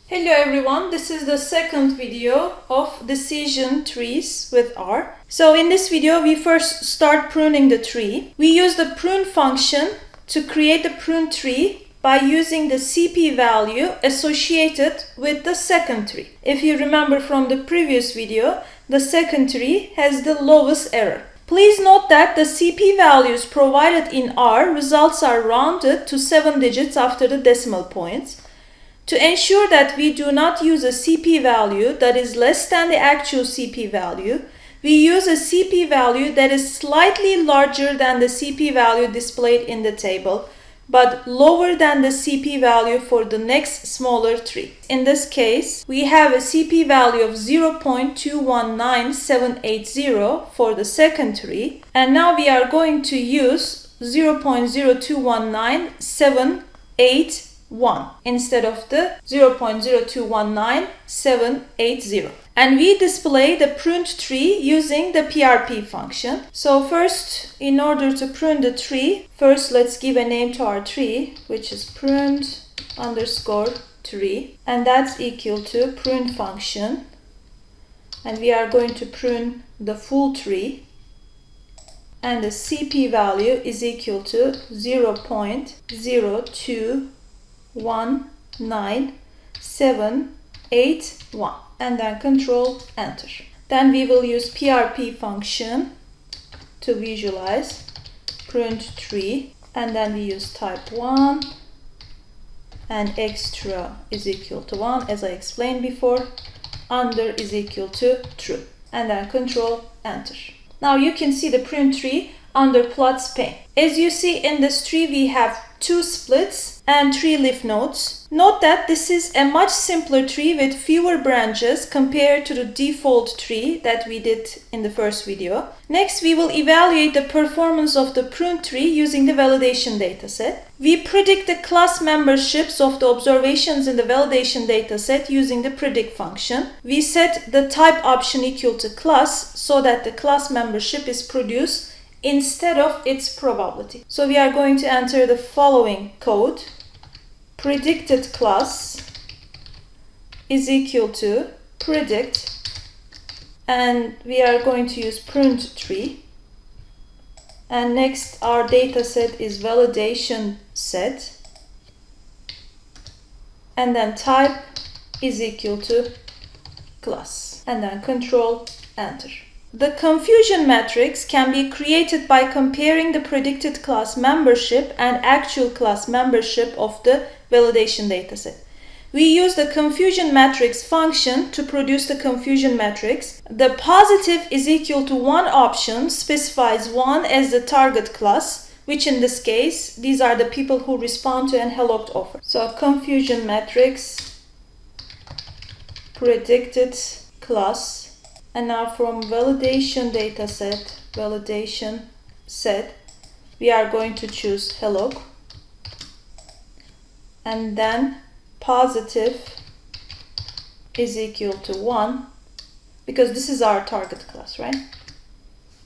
Hello everyone, this is the second video of decision trees with R. So in this video we first start pruning the tree. We use the prune function to create the prune tree by using the CP value associated with the second tree. If you remember from the previous video, the second tree has the lowest error. Please note that the CP values provided in R results are rounded to 7 digits after the decimal points. To ensure that we do not use a CP value that is less than the actual CP value, we use a CP value that is slightly larger than the CP value displayed in the table, but lower than the CP value for the next smaller tree. In this case, we have a CP value of 0.219780 for the second tree, and now we are going to use 0.0219781 instead of the 0.0219780. And we display the pruned tree using the PRP function. So first, in order to prune the tree, first let's give a name to our tree, which is pruned underscore tree, and that's equal to prune function. And we are going to prune the full tree, and the CP value is equal to 0.0219781, and then control enter. Then we will use PRP function to visualize pruned tree, and then we use type 1 and extra is equal to 1 as I explained before, under is equal to true, and then control enter. Now you can see the pruned tree under plots pane. As you see in this tree, we have 2 splits and 3 leaf nodes. Note that this is a much simpler tree with fewer branches compared to the default tree that we did in the first video. Next, we will evaluate the performance of the pruned tree using the validation dataset. We predict the class memberships of the observations in the validation dataset using the predict function. We set the type option equal to class so that the class membership is produced instead of its probability. So we are going to enter the following code. Predicted class is equal to predict, and we are going to use pruned tree. And next, our data set is validation set, and then type is equal to class, and then control enter. The confusion matrix can be created by comparing the predicted class membership and actual class membership of the validation dataset. We use the confusion matrix function to produce the confusion matrix. The positive is equal to 1 option specifies 1 as the target class, which in this case, these are the people who respond to an hello offer. So confusion matrix, predicted class. And now from validation set, we are going to choose hello, and then positive is equal to 1, because this is our target class, right?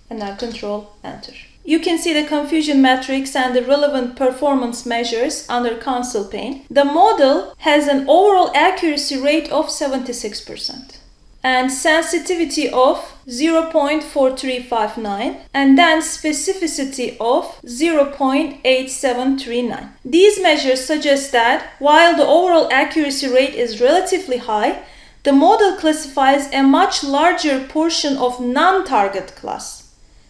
And now control enter. You can see the confusion matrix and the relevant performance measures under console pane. The model has an overall accuracy rate of 76%. And sensitivity of 0.4359, and then specificity of 0.8739. These measures suggest that while the overall accuracy rate is relatively high, the model classifies a much larger portion of non-target class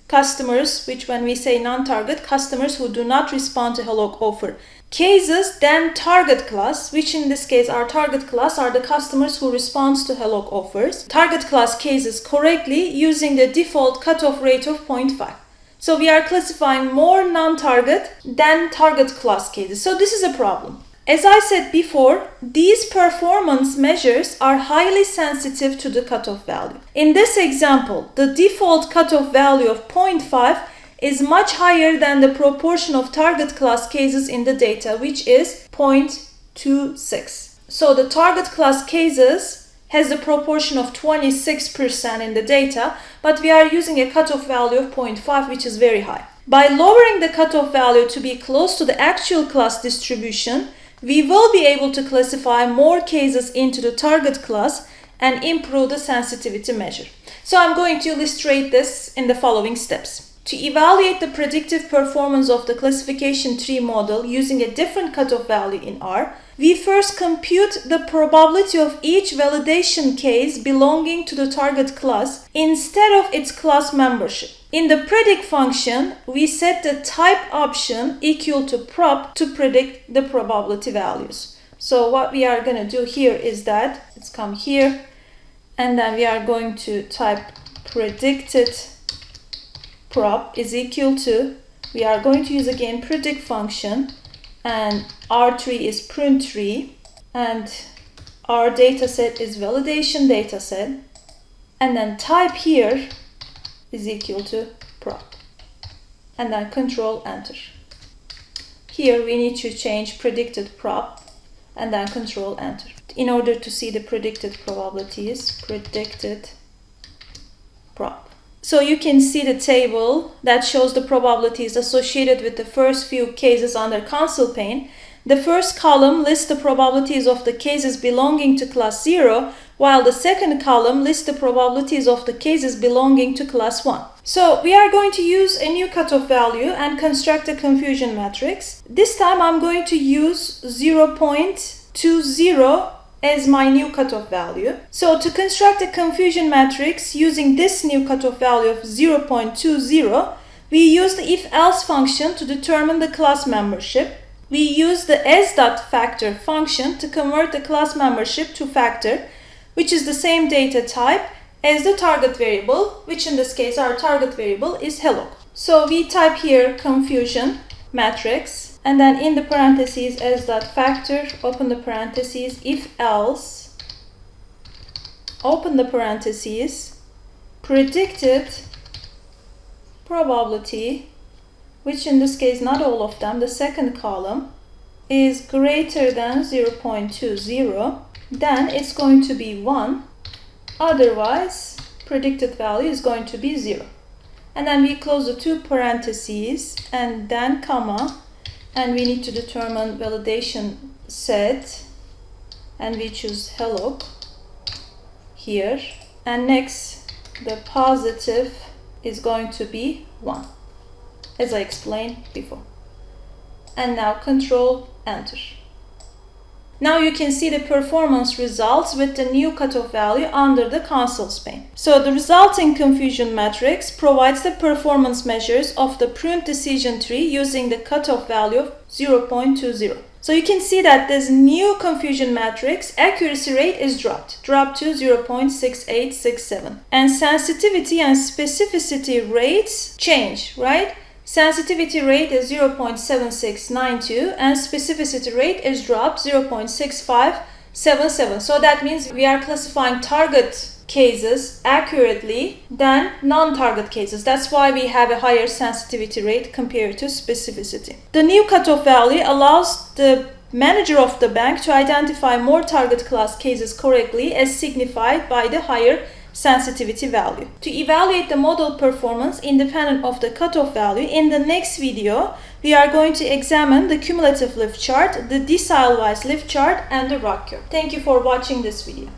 customers, which when we say non-target, customers who do not respond to hello offer cases than target class, which in this case our target class are the customers who respond to hello offers, target class cases correctly using the default cutoff rate of 0.5. So we are classifying more non-target than target class cases. So this is a problem. As I said before, these performance measures are highly sensitive to the cutoff value. In this example, the default cutoff value of 0.5 is much higher than the proportion of target class cases in the data, which is 0.26. So the target class cases has a proportion of 26% in the data, but we are using a cutoff value of 0.5, which is very high. By lowering the cutoff value to be close to the actual class distribution, we will be able to classify more cases into the target class and improve the sensitivity measure. So I'm going to illustrate this in the following steps. To evaluate the predictive performance of the classification tree model using a different cutoff value in R, we first compute the probability of each validation case belonging to the target class instead of its class membership. In the predict function, we set the type option equal to prop to predict the probability values. So what we are going to do here is that, let's come here, and then we are going to type predicted prop is equal to, we are going to use again predict function, and our tree is prune tree, and our dataset is validation dataset, and then type here is equal to prop, and then control enter. Here we need to change predicted prop and then control enter in order to see the predicted probabilities. Predicted prop. So you can see the table that shows the probabilities associated with the first few cases under console pane. The first column lists the probabilities of the cases belonging to class 0, while the second column lists the probabilities of the cases belonging to class 1. So we are going to use a new cutoff value and construct a confusion matrix. This time I'm going to use 0.20 as my new cutoff value. So to construct a confusion matrix using this new cutoff value of 0.20, we use the if-else function to determine the class membership. We use the as.factor function to convert the class membership to factor, which is the same data type as the target variable, which in this case our target variable is hello. So we type here confusion matrix, and then in the parentheses as.factor, open the parentheses, if-else, open the parentheses, predicted probability, which in this case not all of them, the second column, is greater than 0.20, then it's going to be 1, otherwise predicted value is going to be 0. And then we close the two parentheses and then comma, and we need to determine validation set, and we choose hello here, and next the positive is going to be 1, as I explained before. And now control enter. Now you can see the performance results with the new cutoff value under the console pane. So the resulting confusion matrix provides the performance measures of the pruned decision tree using the cutoff value of 0.20. So you can see that this new confusion matrix accuracy rate is dropped to 0.6867. And sensitivity and specificity rates change, right? Sensitivity rate is 0.7692 and specificity rate is dropped 0.6577. So that means we are classifying target cases accurately than non-target cases. That's why we have a higher sensitivity rate compared to specificity. The new cutoff value allows the manager of the bank to identify more target class cases correctly, as signified by the higher sensitivity value. To evaluate the model performance independent of the cutoff value, in the next video we are going to examine the cumulative lift chart, the decile-wise lift chart, and the ROC curve. Thank you for watching this video.